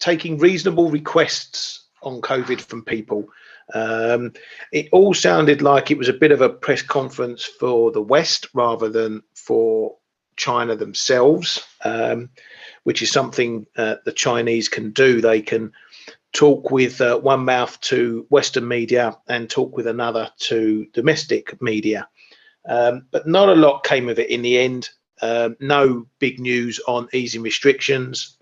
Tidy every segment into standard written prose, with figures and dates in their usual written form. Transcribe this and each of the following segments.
taking reasonable requests on COVID from people. It all sounded like it was a bit of a press conference for the West rather than for China themselves, which is something the Chinese can do. They can talk with one mouth to Western media and talk with another to domestic media. But not a lot came of it in the end. No big news on easing restrictions.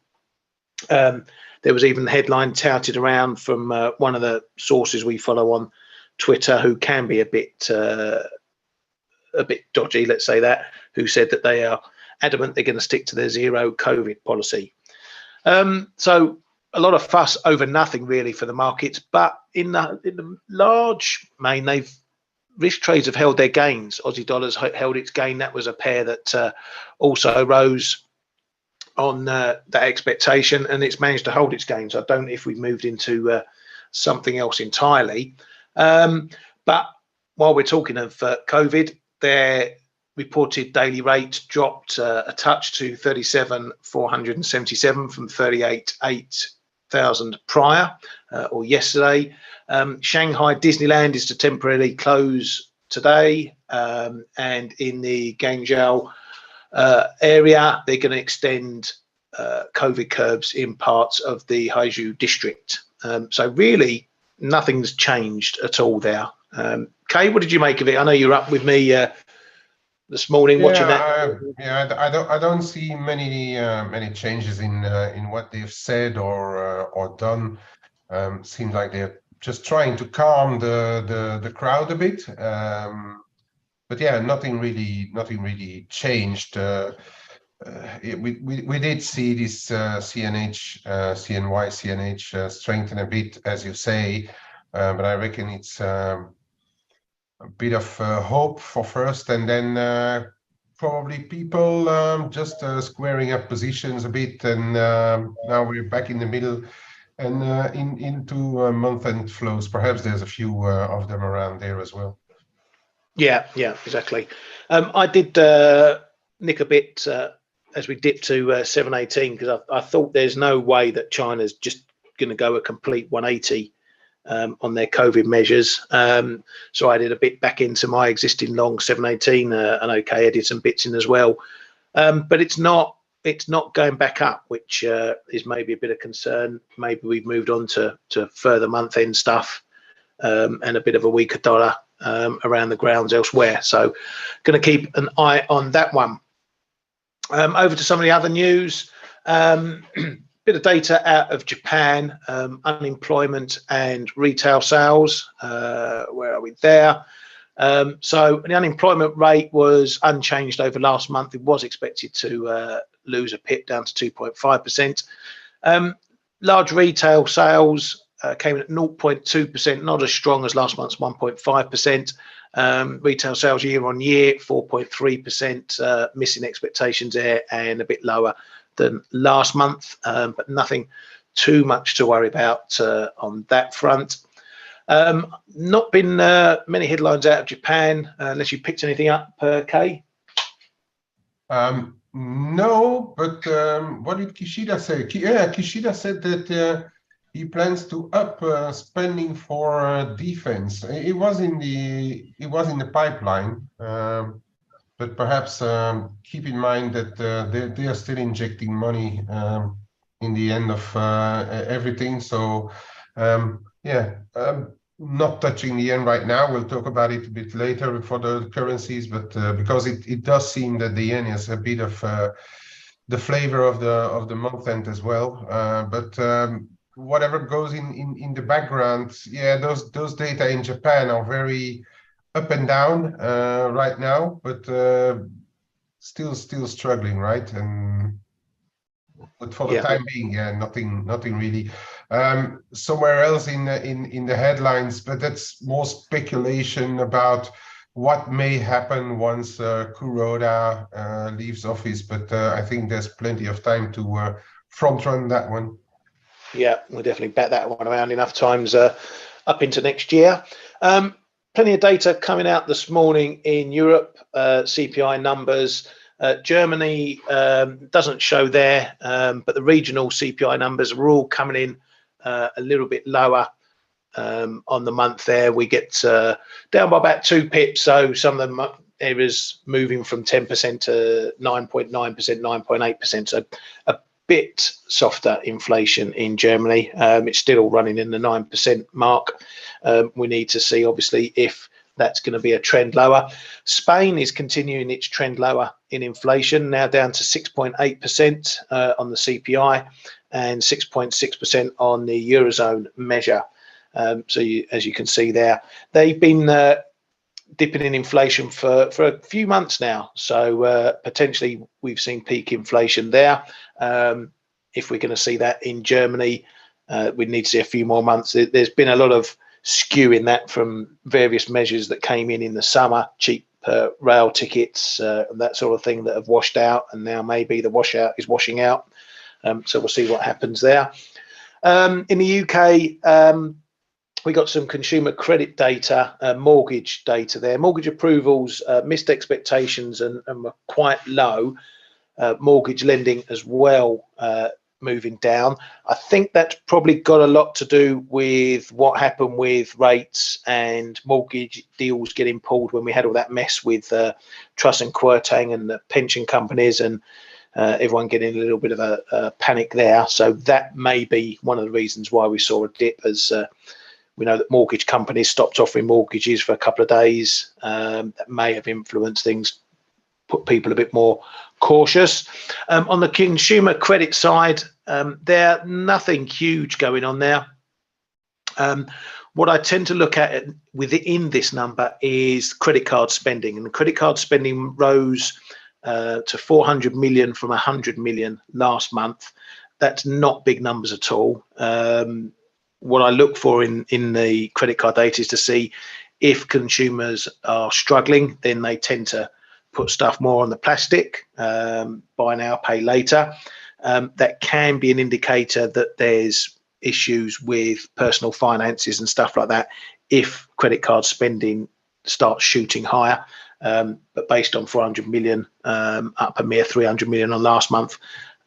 There was even the headline touted around from one of the sources we follow on Twitter, who can be a bit dodgy, let's say that, who said that they are adamant they're going to stick to their zero COVID policy. So a lot of fuss over nothing really for the markets, but in the large main, risk trades have held their gains. Aussie dollars held its gain. That was a pair that also rose on that expectation, and it's managed to hold its gains. I don't know if we've moved into something else entirely. But while we're talking of COVID, their reported daily rate dropped a touch to 37,477 from 38,800 prior or yesterday. Shanghai Disneyland is to temporarily close today, and in the Guangzhou area, they're going to extend COVID curbs in parts of the Haizhou district. So really, nothing's changed at all there. Kay, what did you make of it? I know you're up with me this morning watching that. I don't see many changes in what they've said or done. Seems like they're just trying to calm the crowd a bit. But yeah, nothing really changed. We did see this CNY strengthen a bit, as you say, but I reckon it's a bit of hope for first, and then probably people just squaring up positions a bit, and now we're back in the middle and into month-end flows. Perhaps there's a few of them around there as well. Yeah, exactly. I did nick a bit as we dipped to 718, because I thought there's no way that China's just going to go a complete 180 on their COVID measures. So I did a bit back into my existing long 718, and okay, I did some bits in as well. But it's not going back up, which is maybe a bit of concern. Maybe we've moved on to further month-end stuff, and a bit of a weaker dollar around the grounds elsewhere. So going to keep an eye on that one. Over to some of the other news. Bit of data out of Japan, unemployment and retail sales. Where are we there? So the unemployment rate was unchanged over last month. It was expected to lose a pip down to 2.5%. Large retail sales came in at 0.2%, not as strong as last month's 1.5%. Retail sales year on year, 4.3%, missing expectations there, and a bit lower than last month, but nothing too much to worry about on that front. Not been many headlines out of Japan, unless you picked anything up, Kay? No, but what did Kishida say? Kishida said that he plans to up spending for defense. It was in the pipeline, but perhaps keep in mind that they are still injecting money in the end of everything. So not touching the yen right now. We'll talk about it a bit later for the currencies, but because it does seem that the yen is a bit of the flavor of the month end as well. But whatever goes in the background, those data in Japan are very up and down right now, but still struggling, right? But for the time being, nothing really. Somewhere else in the headlines, but that's more speculation about what may happen once Kuroda leaves office. But I think there's plenty of time to front run that one. Yeah, we'll definitely bet that one around enough times up into next year. Plenty of data coming out this morning in Europe, CPI numbers. Germany doesn't show there, but the regional CPI numbers are all coming in a little bit lower on the month there. We get down by about 2 pips, so some of the areas moving from 10% to 9.9%, 9.8%, so a bit softer inflation in Germany. It's still running in the 9% mark. We need to see, obviously, if that's going to be a trend lower. Spain is continuing its trend lower in inflation, now down to 6.8% on the CPI and 6.6% on the Eurozone measure. As you can see there, they've been dipping in inflation for a few months now. So potentially we've seen peak inflation there. If we're going to see that in Germany, we need to see a few more months. There's been a lot of skew in that from various measures that came in the summer, cheap rail tickets, and that sort of thing that have washed out, and now maybe the washout is washing out. So we'll see what happens there. In the UK, we got some consumer credit data, mortgage data there. Mortgage approvals missed expectations and were quite low. Mortgage lending as well moving down. I think that's probably got a lot to do with what happened with rates and mortgage deals getting pulled when we had all that mess with Truss and Kwarteng and the pension companies, and everyone getting a little bit of a panic there. So that may be one of the reasons why we saw a dip, as we know that mortgage companies stopped offering mortgages for a couple of days. That may have influenced things, put people a bit more cautious. On the consumer credit side, there nothing huge going on there. What I tend to look at within this number is credit card spending, and the credit card spending rose to 400 million from 100 million last month. That's not big numbers at all. What I look for in the credit card data is to see if consumers are struggling. Then they tend to put stuff more on the plastic, buy now, pay later. That can be an indicator that there's issues with personal finances and stuff like that if credit card spending starts shooting higher. But based on 400 million, up a mere 300 million on last month,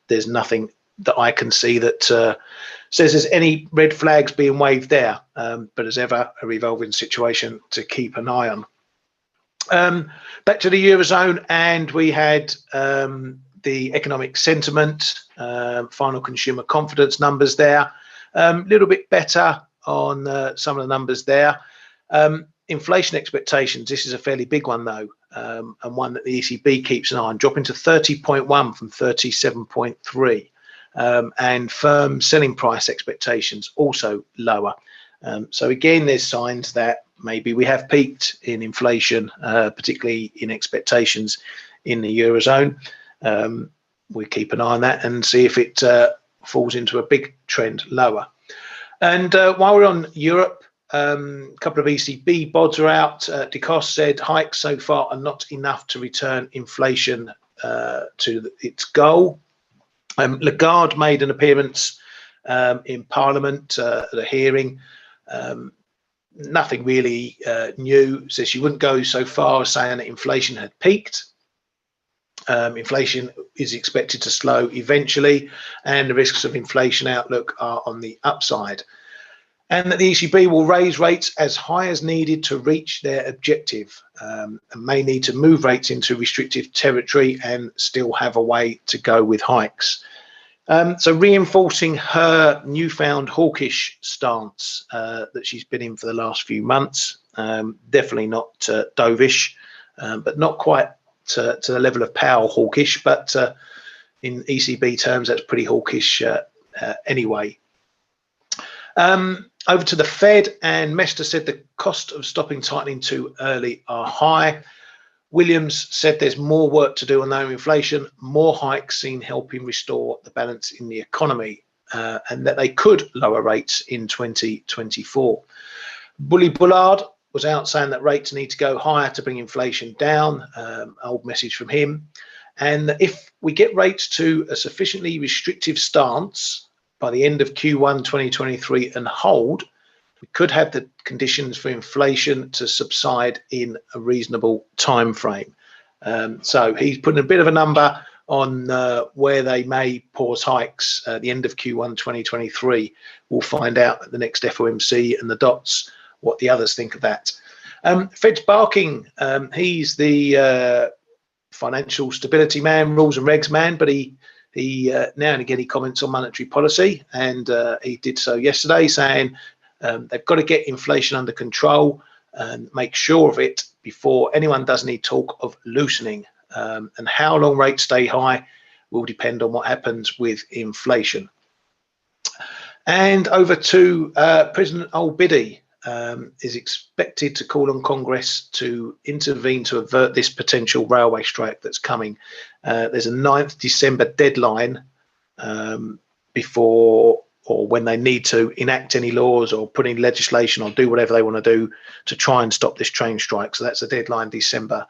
there's nothing that I can see that says there's any red flags being waved there. But as ever, a revolving situation to keep an eye on. Back to the Eurozone, and we had the economic sentiment, final consumer confidence numbers there. A little bit better on some of the numbers there. Inflation expectations, this is a fairly big one though, and one that the ECB keeps an eye on, dropping to 30.1 from 37.3. And firm selling price expectations also lower. So again, there's signs that maybe we have peaked in inflation, particularly in expectations in the Eurozone. We keep an eye on that and see if it falls into a big trend lower. And while we're on Europe, a couple of ECB bods are out. DeCoste said hikes so far are not enough to return inflation to its goal. Lagarde made an appearance in Parliament at a hearing. Nothing really new. Says she wouldn't go so far as saying that inflation had peaked. Inflation is expected to slow eventually, and the risks of inflation outlook are on the upside. And that the ECB will raise rates as high as needed to reach their objective, and may need to move rates into restrictive territory and still have a way to go with hikes. So reinforcing her newfound hawkish stance that she's been in for the last few months. Definitely not dovish, but not quite to the level of Powell hawkish, but in ECB terms, that's pretty hawkish anyway. Over to the Fed, and Mester said the cost of stopping tightening too early are high. Williams said there's more work to do on low inflation, more hikes seen helping restore the balance in the economy, and that they could lower rates in 2024. Bully Bullard was out saying that rates need to go higher to bring inflation down, old message from him. And that if we get rates to a sufficiently restrictive stance by the end of Q1 2023 and hold, we could have the conditions for inflation to subside in a reasonable time frame. So he's putting a bit of a number on where they may pause hikes at the end of Q1 2023. We'll find out at the next FOMC and the dots what the others think of that. Fed's barking. He's the financial stability man, rules and regs man, but he now and again he comments on monetary policy, and he did so yesterday, saying they've got to get inflation under control and make sure of it before anyone does any talk of loosening. And how long rates stay high will depend on what happens with inflation. And over to President Al-Bidi is expected to call on Congress to intervene to avert this potential railway strike that's coming. There's a 9th December deadline before or when they need to enact any laws or put in legislation or do whatever they want to do to try and stop this train strike. So that's a deadline, December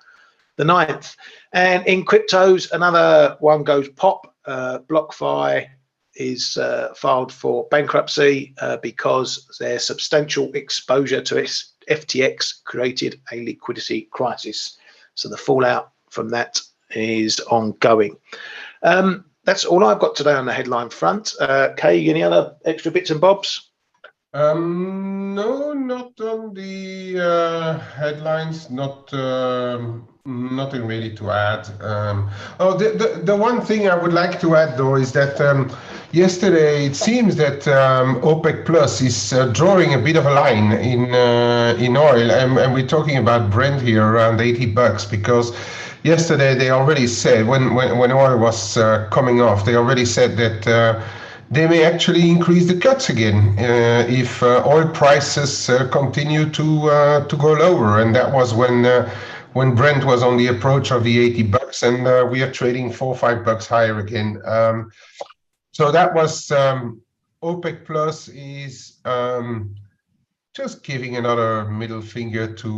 the 9th. And in cryptos, another one goes pop. BlockFi is filed for bankruptcy because their substantial exposure to its FTX created a liquidity crisis. So the fallout from that is ongoing. That's all I've got today on the headline front. Kay, any other extra bits and bobs? No, not on the headlines. Nothing really to add. The one thing I would like to add, though, is that yesterday it seems that OPEC Plus is drawing a bit of a line in oil, and we're talking about Brent here around $80, because yesterday they already said when oil was coming off, they already said that they may actually increase the cuts again if oil prices continue to go lower, and that was when Brent was on the approach of the $80, and we are trading $4 or $5 higher again. So that was OPEC Plus is just giving another middle finger to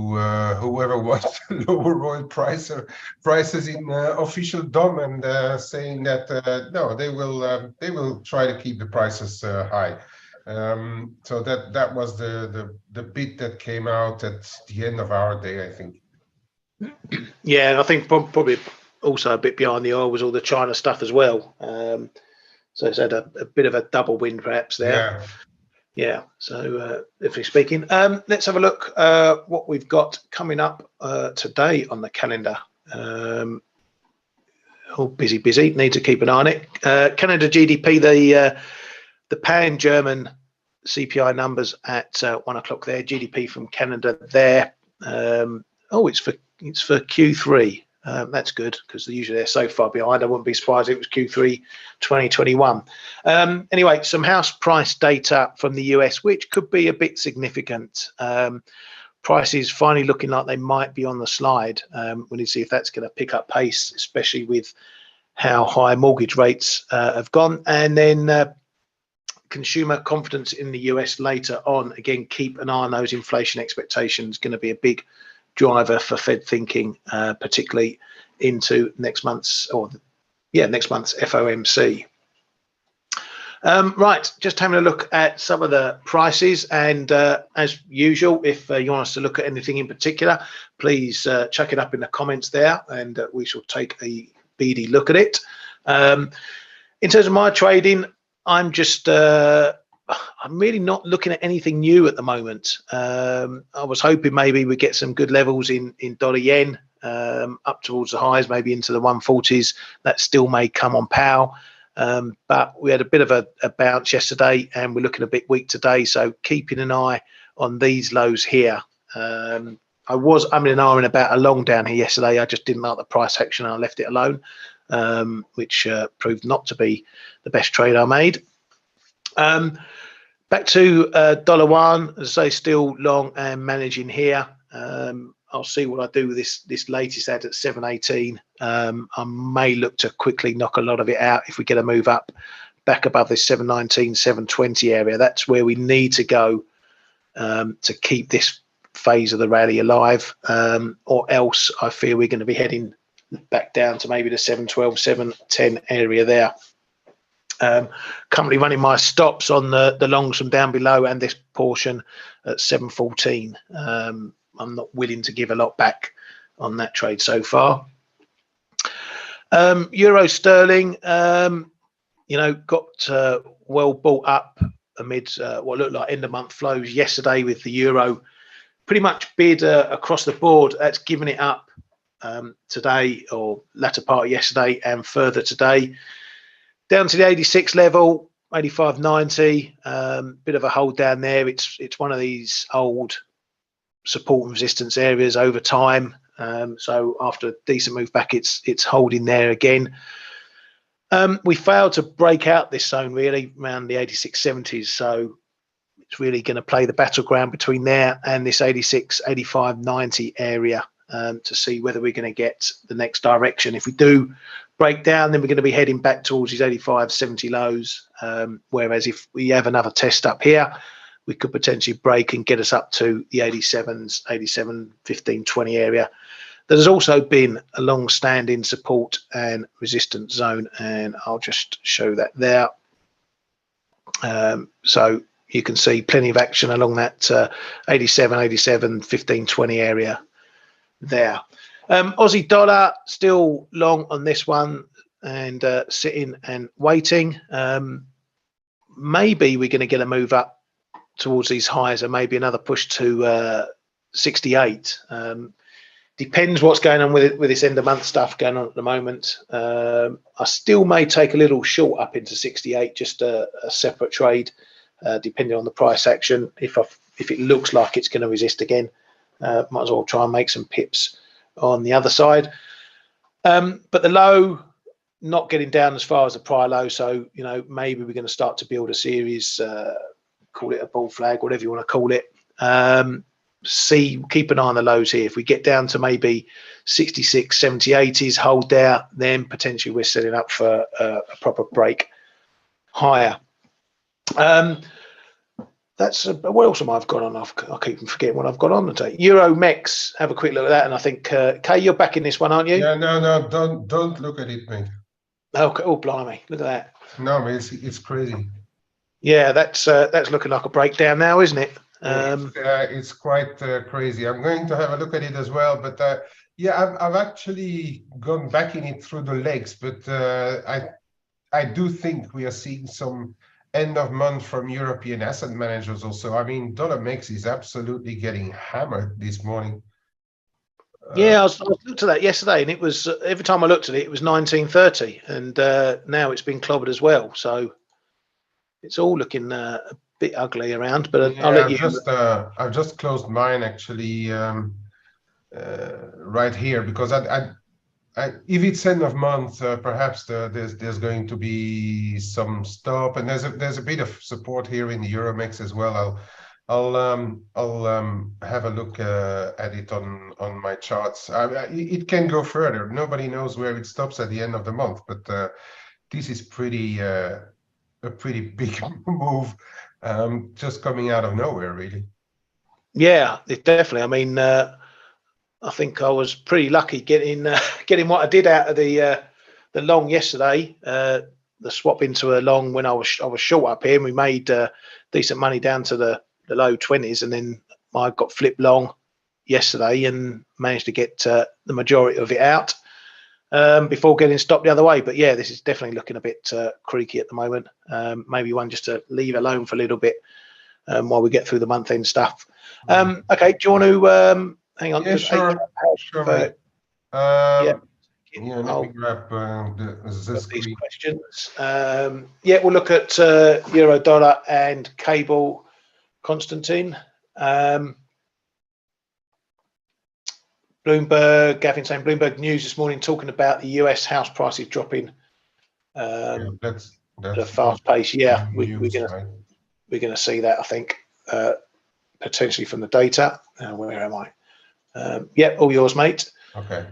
whoever wants to lower oil prices in official DOM, and saying that no, they will try to keep the prices high. So that was the bit that came out at the end of our day, I think. Yeah, and I think probably also a bit behind the oil was all the China stuff as well. So it's had a bit of a double win perhaps there. Yeah. So if we're speaking, let's have a look what we've got coming up today on the calendar. Busy. Need to keep an eye on it. Canada GDP, the pan-German CPI numbers at 1 o'clock there. GDP from Canada there. It's for Q3. That's good, because usually they're so far behind. I wouldn't be surprised if it was Q3 2021. Anyway, some house price data from the US, which could be a bit significant. Prices finally looking like they might be on the slide. We need to see if that's going to pick up pace, especially with how high mortgage rates have gone. And then consumer confidence in the US later on. Again, keep an eye on those inflation expectations. Going to be a big driver for Fed thinking, particularly into next month's FOMC. Right, just having a look at some of the prices, and as usual, if you want us to look at anything in particular, please chuck it up in the comments there, and we shall take a beady look at it. In terms of my trading, I'm just I'm really not looking at anything new at the moment. I was hoping maybe we get some good levels in dollar yen up towards the highs, maybe into the 140s. That still may come on POW, but we had a bit of a bounce yesterday, and we're looking a bit weak today. So keeping an eye on these lows here. I was umming and ahhing about a long down here yesterday. I just didn't like the price action, and I left it alone, which proved not to be the best trade I made. Back to dollar one, as I say, still long and managing here. I'll see what I do with this latest ad at 718. I may look to quickly knock a lot of it out if we get a move up back above this 719, 720 area. That's where we need to go to keep this phase of the rally alive, or else I fear we're going to be heading back down to maybe the 712, 710 area there. Currently running my stops on the longs from down below and this portion at 714. I'm not willing to give a lot back on that trade so far. Euro sterling, you know, got well bought up amid what looked like end of month flows yesterday, with the euro pretty much bid across the board. That's given it up today, or latter part of yesterday, and further today down to the 86 level, 85.90. Bit of a hold down there. It's one of these old support and resistance areas over time. So after a decent move back, it's holding there again. We failed to break out this zone really around the 86.70s, so it's really going to play the battleground between there and this 86, 85.90 area to see whether we're going to get the next direction. If we do break down, then we're going to be heading back towards these 85.70 lows, whereas if we have another test up here, we could potentially break and get us up to the 87s, 87, 15, 20 area. There's also been a long-standing support and resistance zone, and I'll just show that there. So you can see plenty of action along that 87, 87, 15, 20 area there. Aussie dollar still long on this one, and sitting and waiting. Maybe we're going to get a move up towards these highs, and maybe another push to 68. Depends what's going on with it, with this end of month stuff going on at the moment. I still may take a little short up into 68, just a separate trade, depending on the price action. If it looks like it's going to resist again, might as well try and make some pips on the other side. But the low, not getting down as far as the prior low, so you know, maybe we're going to start to build a series, call it a bull flag, whatever you want to call it. Keep an eye on the lows here. If we get down to maybe 66, 70, 80s, hold there, then potentially we're setting up for a proper break higher. That's what else am I've got on? I keep forgetting what I've got on today. Euro Mex, have a quick look at that, and I think Kay, you're back in this one, aren't you? Yeah, no, don't look at it, mate. Oh, blimey, look at that. No, mate, it's crazy. Yeah, that's looking like a breakdown now, isn't it? It's quite crazy. I'm going to have a look at it as well, but yeah, I've actually gone back in it through the legs, but I do think we are seeing some end of month from European asset managers also. I mean, dollar mix is absolutely getting hammered this morning. Yeah, I looked at that yesterday, and it was every time I looked at it, it was 1930, and now it's been clobbered as well. So it's all looking a bit ugly around. But yeah, I'll let you. I've just closed mine actually right here, because if it's end of month, perhaps there's going to be some stop, and there's a bit of support here in the Euromex as well. I'll have a look at it on my charts. It can go further. Nobody knows where it stops at the end of the month, but this is a pretty big move, just coming out of nowhere, really. Yeah, it definitely. I mean, I think I was pretty lucky getting what I did out of the long yesterday. The swap into a long when I was short up here, and we made decent money down to the low 20s, and then I got flipped long yesterday and managed to get the majority of it out before getting stopped the other way. But yeah, this is definitely looking a bit creaky at the moment. Maybe one just to leave alone for a little bit while we get through the month end stuff. Okay, do you want to hang on? Yeah, sure. Sure, yeah, let me grab the these questions. Yeah, we'll look at euro dollar and cable. Constantine, Bloomberg, Gavin saying Bloomberg News this morning talking about the US house prices dropping that's at a fast pace. Yeah, we're gonna see that, I think, potentially from the data. Where am I? Yeah, all yours, mate. Okay.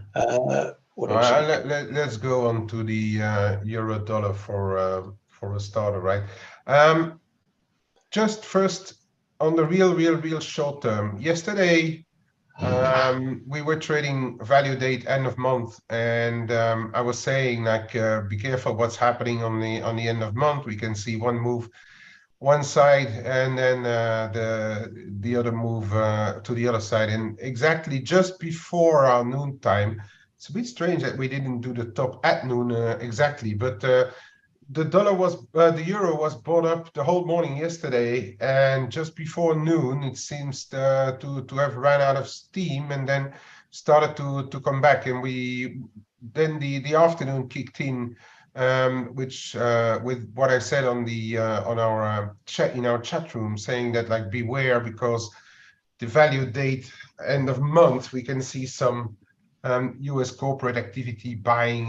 What else? Let's go on to the euro dollar for a starter, right? Just first on the real short term. Yesterday, we were trading value date end of month, and I was saying, like, be careful what's happening on the end of month. We can see one move one side, and then the other move to the other side. And exactly just before our noon time, it's a bit strange that we didn't do the top at noon exactly, but the euro was bought up the whole morning yesterday, and just before noon, it seems to have run out of steam and then started to come back. And then the afternoon kicked in, which with what I said on the on our chat in our chat room, saying that like beware, because the value date end of month we can see some US corporate activity buying,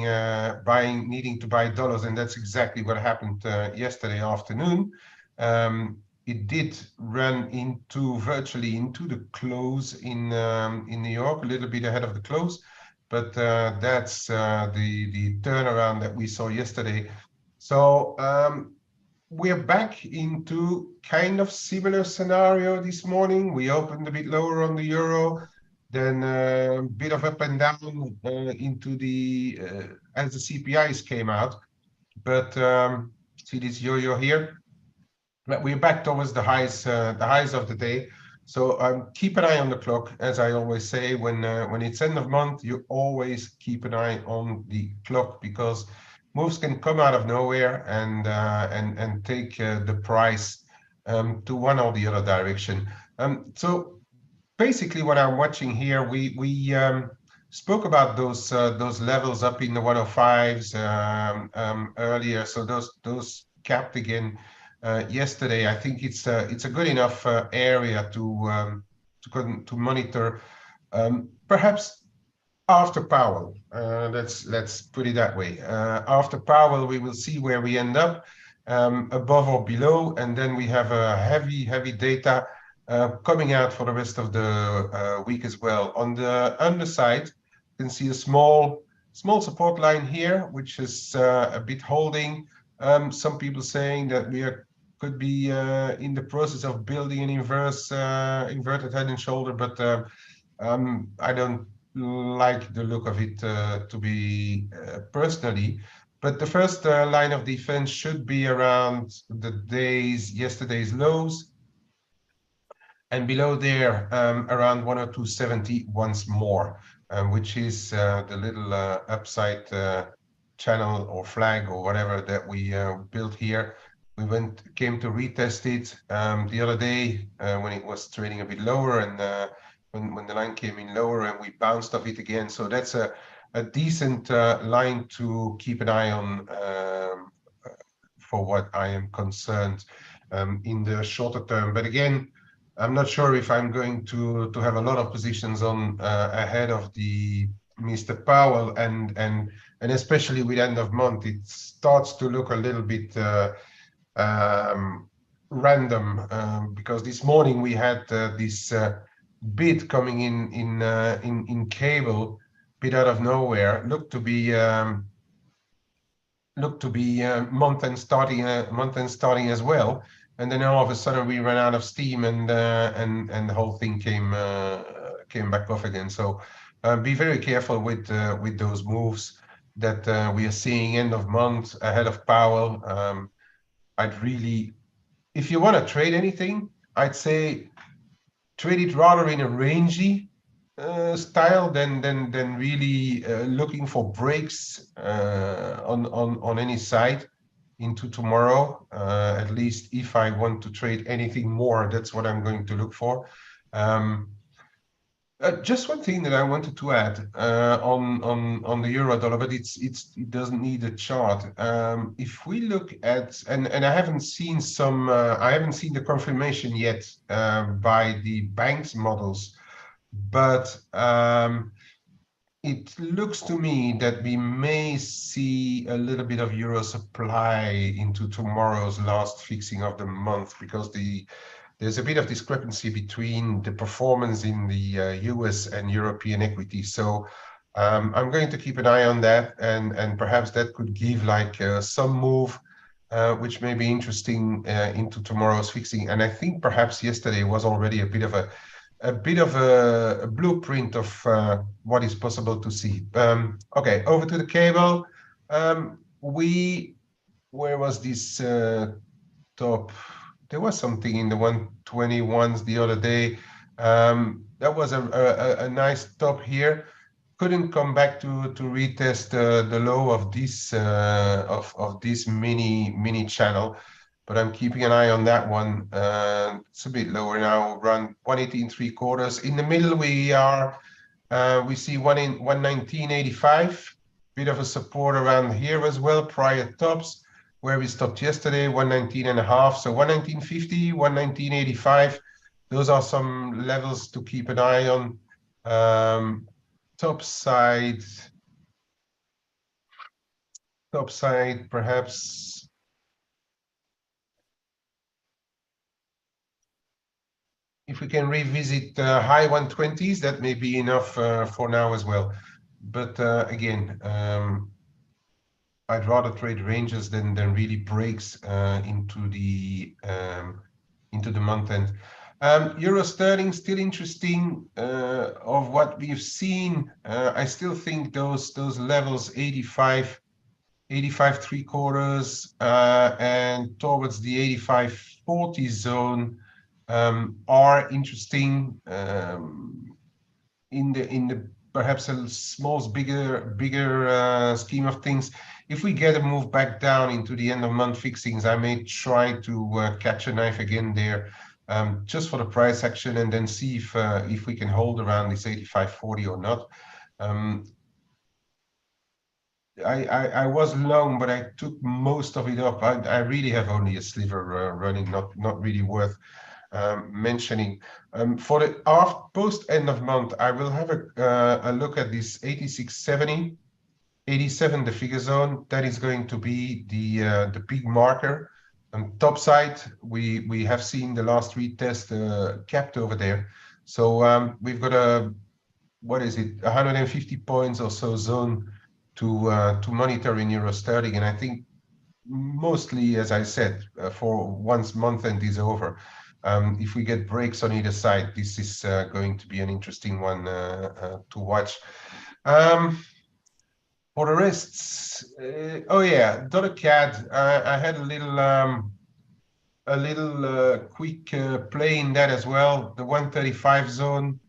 needing to buy dollars, and that's exactly what happened yesterday afternoon. It did run virtually into the close in New York, a little bit ahead of the close, but that's the turnaround that we saw yesterday. So we're back into kind of similar scenario this morning. We opened a bit lower on the euro, then a bit of up and down into the as the CPIs came out. But see this yo-yo here. But we're back towards the highs of the day. So keep an eye on the clock, as I always say. When it's end of month, you always keep an eye on the clock, because moves can come out of nowhere and take the price to one or the other direction. So basically, what I'm watching here, we spoke about those levels up in the 105s earlier. So those capped again yesterday. I think it's a good enough area to monitor. Perhaps after Powell, let's put it that way. After Powell, we will see where we end up, above or below, and then we have a heavy data coming out for the rest of the week as well. On the underside, you can see a small support line here, which is a bit holding. Some people saying that we could be in the process of building an inverted head and shoulder, but I don't like the look of it to be personally. But the first line of defense should be around yesterday's lows, and below there around 102.70 once more, which is the little upside channel or flag or whatever that we built here. We came to retest it the other day when it was trading a bit lower, and when the line came in lower, and we bounced off it again. So that's a decent line to keep an eye on for what I am concerned in the shorter term. But again, I'm not sure if I'm going to have a lot of positions on ahead of the Mr. Powell, and especially with end of month, it starts to look a little bit random, because this morning we had this bid coming in cable, bit out of nowhere, looked to be month end starting as well, and then all of a sudden we ran out of steam, and the whole thing came back off again. So be very careful with those moves that we are seeing end of month ahead of Powell. I'd really, if you want to trade anything, I'd say trade it rather in a rangy style than really looking for breaks on any side into tomorrow. At least if I want to trade anything more, that's what I'm going to look for. Just one thing that I wanted to add on the euro dollar, but it doesn't need a chart. If we look at, and I haven't seen the confirmation yet by the bank's models, but it looks to me that we may see a little bit of euro supply into tomorrow's last fixing of the month, because there's a bit of discrepancy between the performance in the US and European equity. So I'm going to keep an eye on that, and perhaps that could give like some move, which may be interesting into tomorrow's fixing. And I think perhaps yesterday was already a bit of a blueprint of what is possible to see. Okay, over to the cable. Where was this top? There was something in the 121s the other day. That was a nice top here. couldn't come back to retest the low of this mini channel, but I'm keeping an eye on that one. It's a bit lower now, around 118.75. In the middle, we see 119.85. Bit of a support around here as well. Prior tops where we stopped yesterday, 119.5. So 119.50, 119.85. Those are some levels to keep an eye on. Top side, perhaps. If we can revisit high 120s, that may be enough for now as well. But again, I'd rather trade ranges than really breaks into the month end. Euro sterling still interesting. Of what we've seen, I still think those levels 85 3/4 and towards the 85.40 zone are interesting in the perhaps a small bigger scheme of things. If we get a move back down into the end of month fixings, I may try to catch a knife again there, just for the price action, and then see if we can hold around this 85.40 or not. I was long, but I took most of it up. I really have only a sliver running, not really worth mentioning. For the post end of month, I will have a look at this 86.70, 87, the figure zone. That is going to be the big marker. Top side, we have seen the last retest capped over there. So we've got a, what is it, 150 points or so zone to monitor in euro sterling, and I think mostly, as I said, for once month end is over, if we get breaks on either side, this is going to be an interesting one to watch. For the rest, oh yeah, dollar CAD. I had a little quick play in that as well. The 135 zone.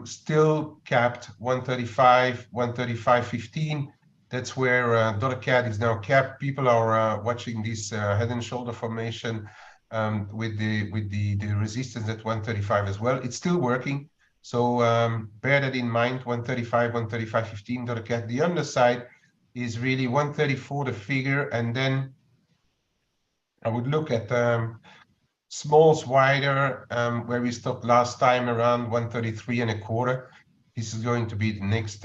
Still capped 135, 135.15. That's where dollar CAD is now capped. People are watching this head and shoulder formation with the resistance at 135 as well. It's still working, so bear that in mind. 135, 135.15 dollar CAD. The underside is really 134 the figure, and then I would look at smalls wider, where we stopped last time around 133.25. This is going to be the next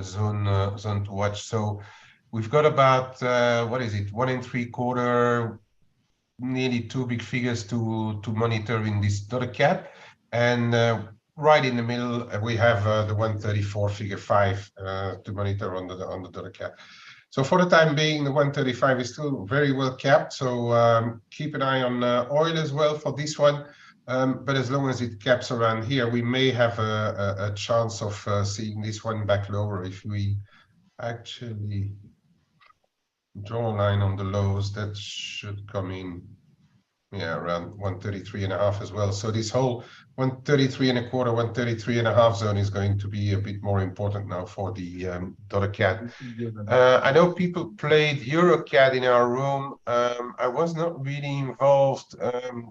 zone to watch. So we've got about what is it, 1 3/4, nearly 2 big figures to monitor in this dollar CAD, and right in the middle we have the 134 figure 5 to monitor on the dollar CAD. So for the time being, the 135 is still very well capped. So keep an eye on oil as well for this one. But as long as it caps around here, we may have a chance of seeing this one back lower. If we actually draw a line on the lows, that should come in, yeah, around 133.5 as well. So this whole 133.25, 133.5 zone is going to be a bit more important now for the dollar CAD. I know people played Euro CAD in our room. I was not really involved.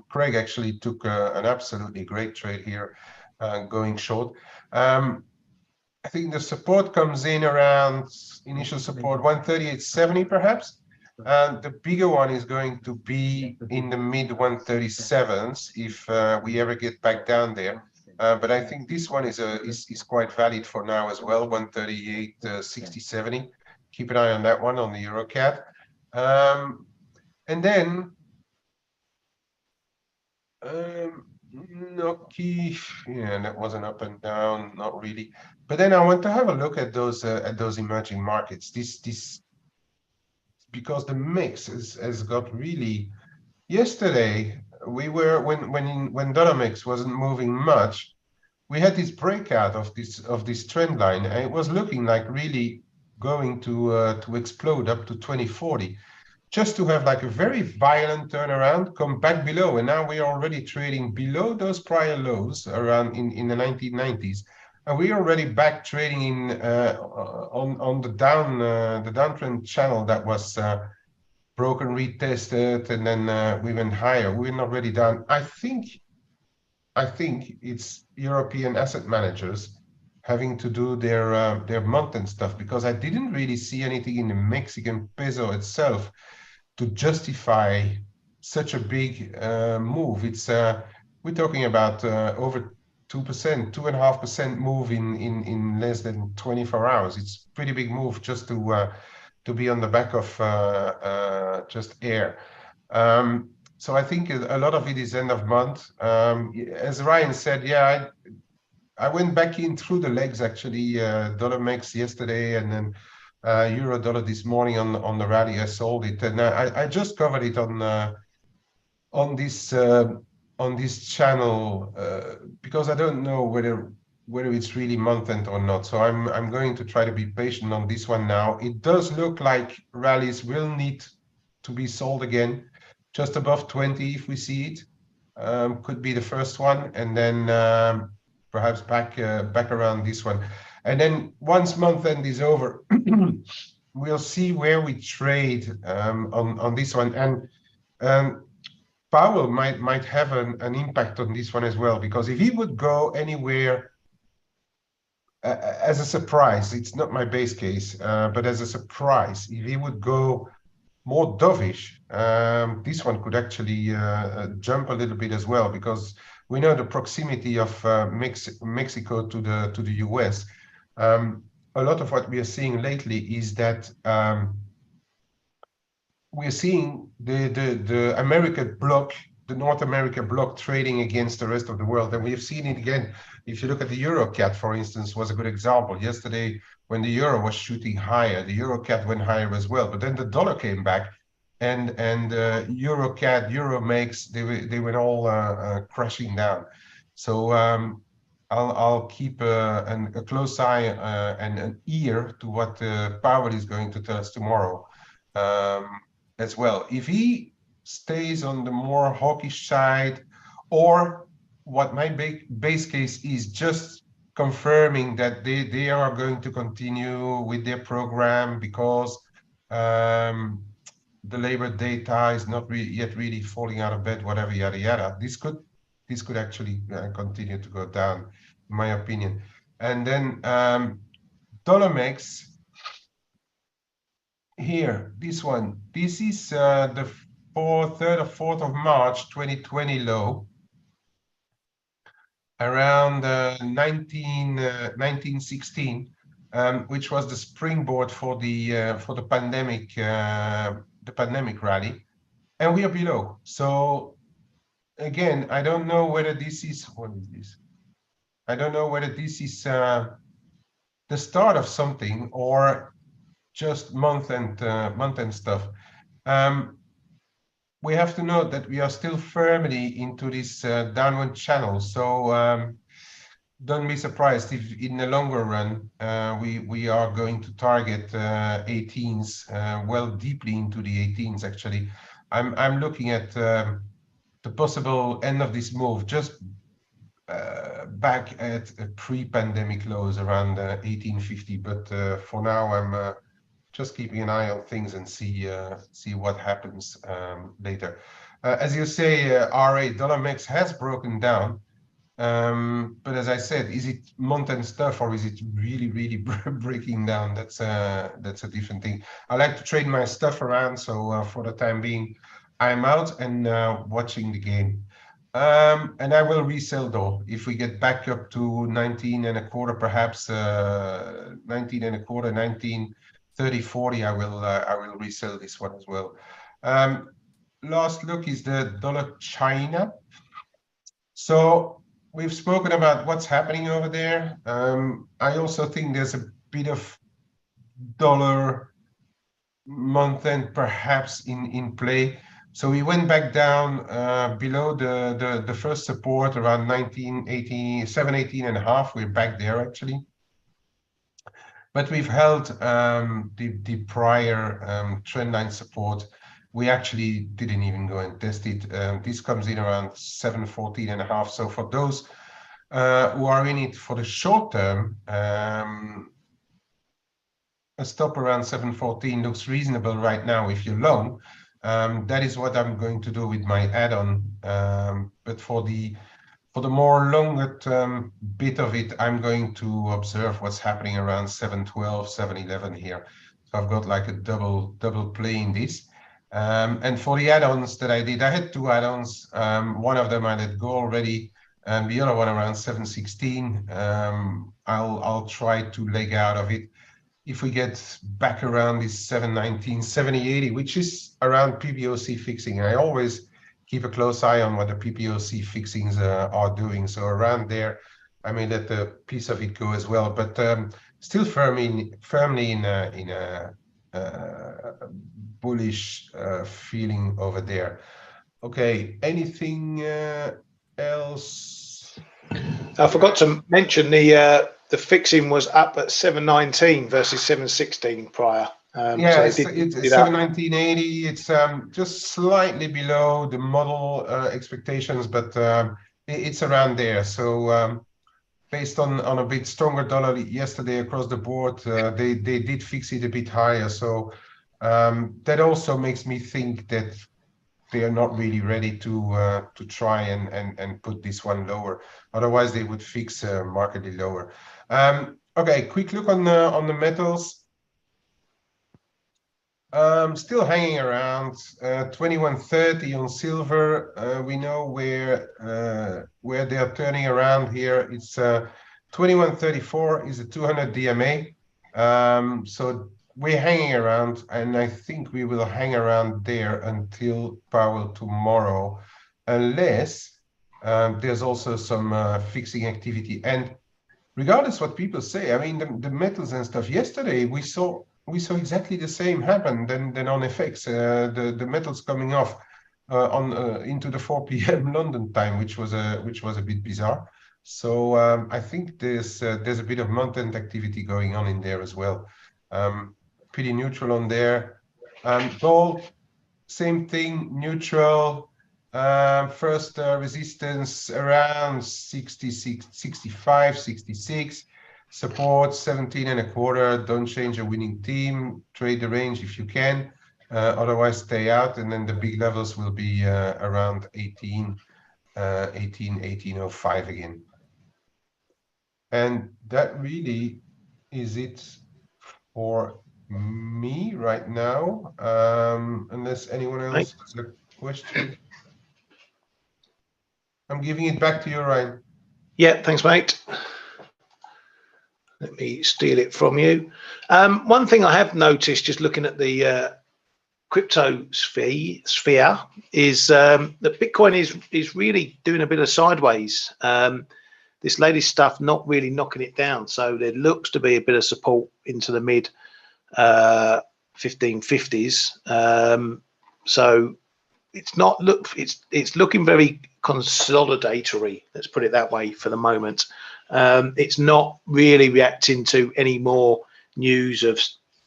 Craig actually took an absolutely great trade here, going short. I think the support comes in around initial support 138.70 perhaps. And the bigger one is going to be in the mid 137s if we ever get back down there. But I think this one is quite valid for now as well. 138.60-70. Keep an eye on that one on the Euro CAD. And then Noki, yeah, that wasn't up and down, not really. But then I want to have a look at those emerging markets. This because the mix has got really. Yesterday we were when dollar mix wasn't moving much, we had this breakout of this trend line, and it was looking like really going to explode up to 2040, just to have like a very violent turnaround, come back below, and now we are already trading below those prior lows around in the 1990s. And we're already back trading in on the downtrend channel that was broken, retested, and then we went higher. We're not really down. I think it's European asset managers having to do their month-end stuff, because I didn't really see anything in the Mexican peso itself to justify such a big move. It's we're talking about over 2%, 2.5% move in less than 24 hours. It's a pretty big move just to be on the back of just air. So I think a lot of it is end of month. As Ryan said, yeah, I went back in through the legs actually. Dollar MEX yesterday, and then euro dollar this morning on the rally. I sold it, and I just covered it on this channel because I don't know whether it's really month end or not. So I'm going to try to be patient on this one now. It does look like rallies will need to be sold again, just above 20 if we see it. Could be the first one, and then perhaps back around this one. And then once month end is over, we'll see where we trade on this one. And Powell might have an impact on this one as well, because if he would go anywhere as a surprise, it's not my base case, but as a surprise, if he would go more dovish, this one could actually jump a little bit as well, because we know the proximity of Mexico to the US. A lot of what we are seeing lately is that we're seeing the American bloc, the North America bloc, trading against the rest of the world. And we have seen it again. If you look at the EuroCat, for instance, was a good example. Yesterday, when the euro was shooting higher, the EuroCat went higher as well. But then the dollar came back, and EuroCat, EuroMex, they went all crashing down. So I'll keep a close eye and an ear to what Powell is going to tell us tomorrow as well. If he stays on the more hawkish side, or what my base case is, just confirming that they are going to continue with their program because the labor data is not yet really falling out of bed, whatever, yada yada. This could actually continue to go down, in my opinion. And then dollar MEX. Here, this one. This is the 3rd or 4th of March 2020 low, around 1916, which was the springboard for the pandemic rally, and we are below. So again, I don't know whether this is, what is this? I don't know whether this is the start of something or just month end stuff. We have to note that we are still firmly into this downward channel. So don't be surprised if in the longer run we are going to target 18s, well deeply into the 18s actually. I'm looking at the possible end of this move just back at pre-pandemic lows around 1850. But for now, I'm just keeping an eye on things and see what happens later. As you say, RA, dollar MEX has broken down. But as I said, is it month-end stuff or is it really breaking down? That's a different thing. I like to trade my stuff around, so for the time being, I'm out and watching the game. And I will resell though if we get back up to 19 and a quarter, perhaps 19 and a quarter, 19, 30, 40. I will resell this one as well. Last look is the dollar China. So we've spoken about what's happening over there. I also think there's a bit of dollar month end perhaps in play. So we went back down below the first support around 1918, 718 and a half. We're back there actually. But we've held the prior trend line support. We actually didn't even go and test it. This comes in around 714 and a half. So for those who are in it for the short term, a stop around 714 looks reasonable right now if you're long. That is what I'm going to do with my add-on. But for the more longer term bit of it, I'm going to observe what's happening around 712, 711 here. So I've got like a double play in this. And for the add-ons that I did, I had two add-ons. One of them I let go already, and the other one around 716. I'll try to leg out of it. If we get back around this 719, 7080, which is around PBOC fixing, I always keep a close eye on what the PBOC fixings are doing. So around there, I may let a piece of it go as well, but still firmly in a bullish feeling over there. Okay, anything else? I forgot to mention the fixing was up at 719 versus 716 prior. Yeah, so it's 719.80. It's just slightly below the model expectations, but it's around there. So based on a bit stronger dollar yesterday across the board, they did fix it a bit higher. So that also makes me think that they are not really ready to try and put this one lower. Otherwise, they would fix markedly lower. Okay, quick look on the metals. Still hanging around 2130 on silver. We know where they are turning around here. It's 2134 is a 200 DMA. So we're hanging around, and I think we will hang around there until Powell tomorrow, unless there's also some fixing activity. And regardless what people say, I mean, the metals and stuff, yesterday we saw exactly the same happen than on FX. The metals coming off into the 4 p.m. London time, which was a bit bizarre. So I think there's a bit of month-end activity going on in there as well. Pretty neutral on there. Gold, same thing, neutral. First resistance around 66, 65, 66. Support 17.25. Don't change a winning team. Trade the range if you can. Otherwise, stay out. And then the big levels will be around 1805 again. And that really is it for me right now. Unless anyone else has a question. I'm giving it back to you, Ryan. Yeah, thanks, mate. Let me steal it from you. One thing I have noticed, just looking at the crypto sphere, is that Bitcoin is really doing a bit of sideways. This latest stuff not really knocking it down. So there looks to be a bit of support into the mid 1550s. So it's not it's looking very consolidatory, let's put it that way, for the moment. It's not really reacting to any more news of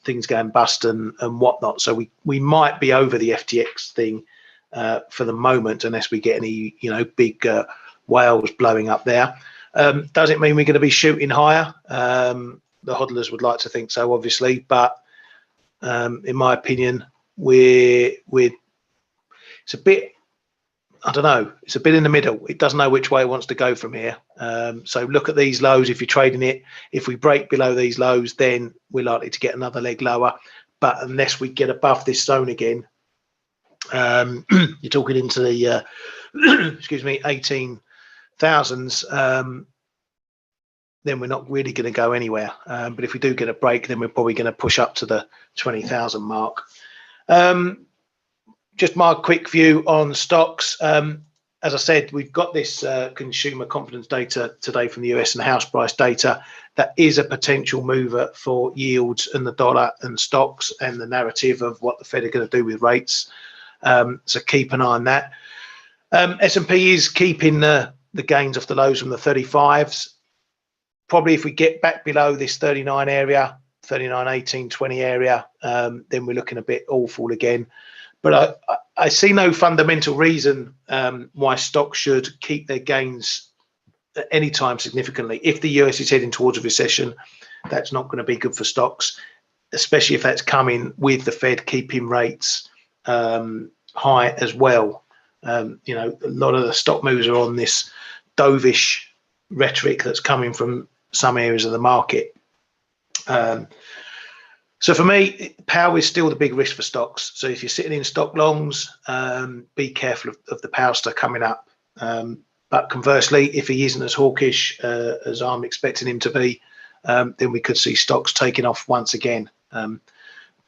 things going bust and whatnot. So we might be over the FTX thing for the moment, unless we get any big whales blowing up there. Does it mean we're going to be shooting higher? The hodlers would like to think so, obviously, but in my opinion, it's a bit, I don't know, it's a bit in the middle. It doesn't know which way it wants to go from here. So look at these lows if you're trading it. If we break below these lows, then we're likely to get another leg lower. But unless we get above this zone again, you're talking into the excuse me, 18,000s, then we're not really going to go anywhere. But if we do get a break, then we're probably going to push up to the 20,000 mark. Just my quick view on stocks. As I said, we've got this consumer confidence data today from the US and the house price data. That is a potential mover for yields and the dollar and stocks and the narrative of what the Fed are going to do with rates. So keep an eye on that. S&P is keeping the gains off the lows from the 35s. Probably if we get back below this 39 area, 39, 18, 20 area, then we're looking a bit awful again. But I see no fundamental reason why stocks should keep their gains at any time significantly. If the US is heading towards a recession, that's not going to be good for stocks, especially if that's coming with the Fed keeping rates high as well. You know, a lot of the stock moves are on this dovish rhetoric that's coming from some areas of the market. So for me, power is still the big risk for stocks. So if you're sitting in stock longs, be careful of the power stock coming up. But conversely, if he isn't as hawkish as I'm expecting him to be, then we could see stocks taking off once again.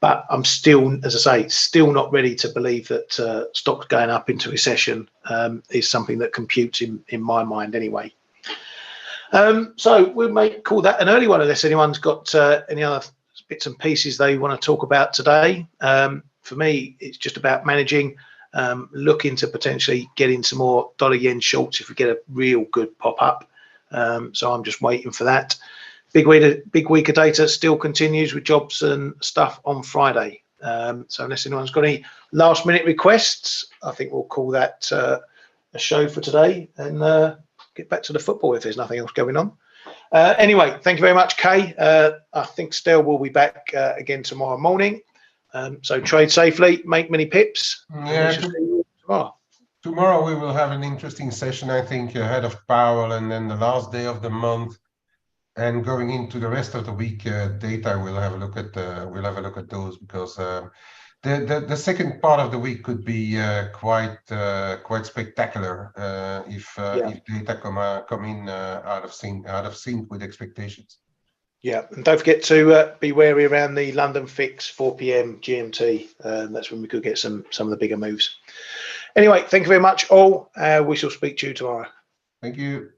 But I'm still, as I say, still not ready to believe that stocks going up into recession is something that computes in my mind anyway. So we'll call that an early one unless anyone's got any other bits and pieces they want to talk about today. For me, it's just about managing, looking to potentially get into more dollar yen shorts if we get a real good pop up. So I'm just waiting for that. Big week of data still continues with jobs and stuff on Friday. So unless anyone's got any last minute requests, I think we'll call that a show for today and get back to the football if there's nothing else going on. Anyway, thank you very much, Kay. I think Stel will be back again tomorrow morning. So trade safely, make many pips. Yeah, tomorrow we will have an interesting session, I think, ahead of Powell, and then the last day of the month, and going into the rest of the week data. We'll have a look at those, because the second part of the week could be quite spectacular if data come in out of sync with expectations. Yeah, and don't forget to be wary around the London fix 4 p.m. GMT. That's when we could get some of the bigger moves. Anyway, thank you very much all. We shall speak to you tomorrow. Thank you.